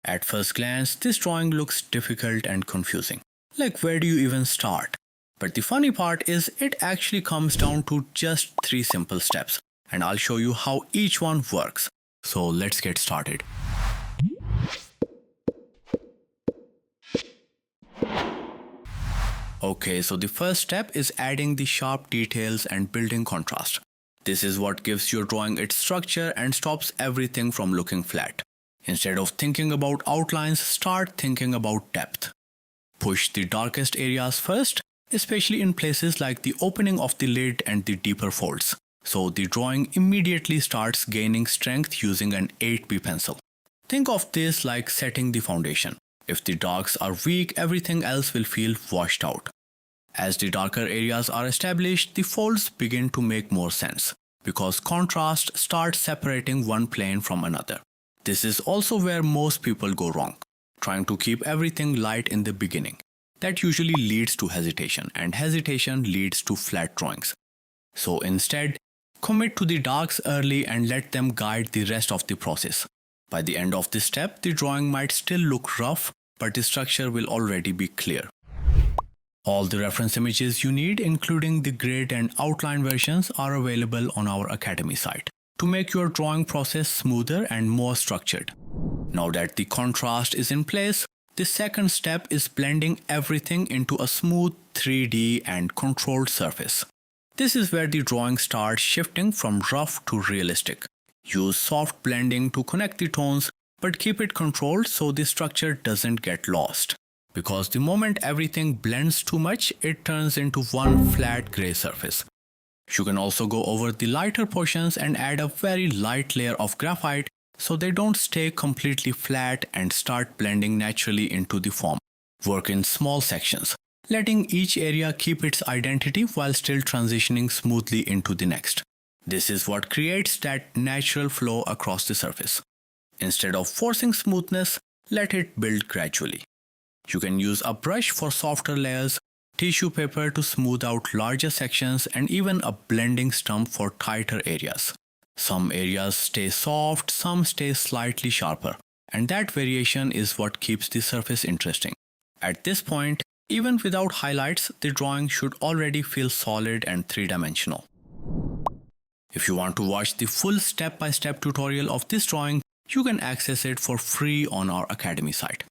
At first glance, this drawing looks difficult and confusing. Like, where do you even start? But the funny part is it actually comes down to just 3 simple steps, and I'll show you how each one works. So let's get started. Okay, so the first step is adding the sharp details and building contrast. This is what gives your drawing its structure and stops everything from looking flat. Instead of thinking about outlines, start thinking about depth. Push the darkest areas first, especially in places like the opening of the lid and the deeper folds. So the drawing immediately starts gaining strength using an 8B pencil. Think of this like setting the foundation. If the darks are weak, everything else will feel washed out. As the darker areas are established, the folds begin to make more sense, because contrast starts separating one plane from another. This is also where most people go wrong, trying to keep everything light in the beginning. That usually leads to hesitation, and hesitation leads to flat drawings. So instead, commit to the darks early and let them guide the rest of the process. By the end of this step, the drawing might still look rough, but the structure will already be clear. All the reference images you need, including the grid and outline versions, are available on our Academy site to make your drawing process smoother and more structured. Now that the contrast is in place, the second step is blending everything into a smooth 3D and controlled surface. This is where the drawing starts shifting from rough to realistic. Use soft blending to connect the tones, but keep it controlled so the structure doesn't get lost. Because the moment everything blends too much, it turns into one flat gray surface. You can also go over the lighter portions and add a very light layer of graphite so they don't stay completely flat and start blending naturally into the form. Work in small sections, letting each area keep its identity while still transitioning smoothly into the next. This is what creates that natural flow across the surface. Instead of forcing smoothness, let it build gradually. You can use a brush for softer layers, tissue paper to smooth out larger sections, and even a blending stump for tighter areas. Some areas stay soft, some stay slightly sharper, and that variation is what keeps the surface interesting. At this point, even without highlights, the drawing should already feel solid and three-dimensional. If you want to watch the full step-by-step tutorial of this drawing, you can access it for free on our Academy site.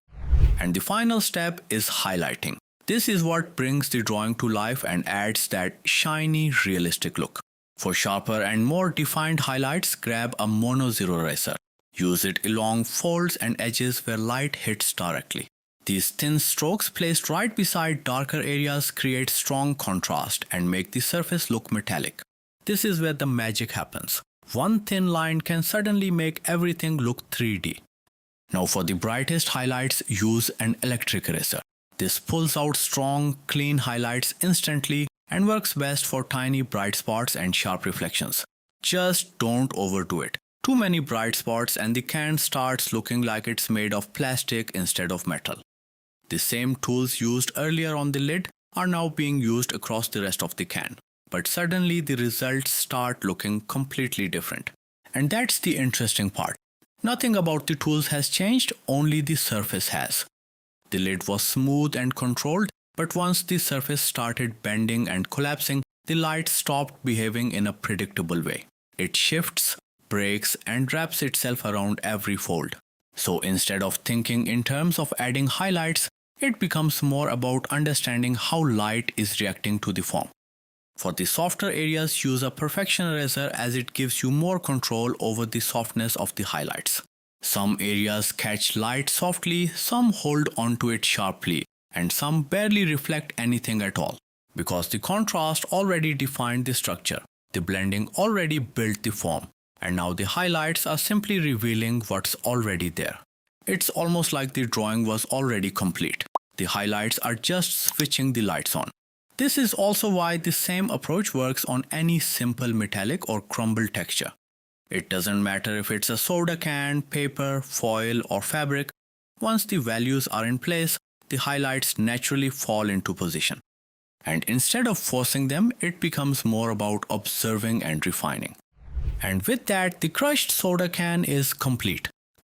And the final step is highlighting. This is what brings the drawing to life and adds that shiny, realistic look. For sharper and more defined highlights, grab a mono zero eraser. Use it along folds and edges where light hits directly. These thin strokes placed right beside darker areas create strong contrast and make the surface look metallic. This is where the magic happens. One thin line can suddenly make everything look 3D. Now for the brightest highlights, use an electric eraser. This pulls out strong, clean highlights instantly and works best for tiny bright spots and sharp reflections. Just don't overdo it. Too many bright spots and the can starts looking like it's made of plastic instead of metal. The same tools used earlier on the lid are now being used across the rest of the can. But suddenly the results start looking completely different. And that's the interesting part. Nothing about the tools has changed, only the surface has. The lid was smooth and controlled, but once the surface started bending and collapsing, the light stopped behaving in a predictable way. It shifts, breaks, and wraps itself around every fold. So instead of thinking in terms of adding highlights, it becomes more about understanding how light is reacting to the form. For the softer areas, use a perfection eraser as it gives you more control over the softness of the highlights. Some areas catch light softly, some hold onto it sharply, and some barely reflect anything at all. Because the contrast already defined the structure, the blending already built the form, and now the highlights are simply revealing what's already there. It's almost like the drawing was already complete. The highlights are just switching the lights on. This is also why the same approach works on any simple metallic or crumbled texture. It doesn't matter if it's a soda can, paper, foil, or fabric. Once the values are in place, the highlights naturally fall into position. And instead of forcing them, it becomes more about observing and refining. And with that, the crushed soda can is complete.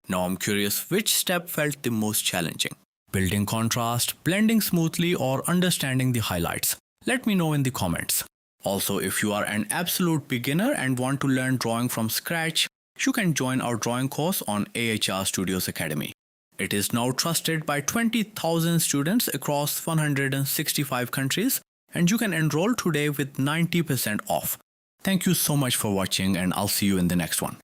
Now I'm curious which step felt the most challenging. Building contrast, blending smoothly, or understanding the highlights? Let me know in the comments. Also, if you are an absolute beginner and want to learn drawing from scratch, you can join our drawing course on AHR Studios Academy. It is now trusted by 20,000 students across 165 countries, and you can enroll today with 90% off. Thank you so much for watching, and I'll see you in the next one.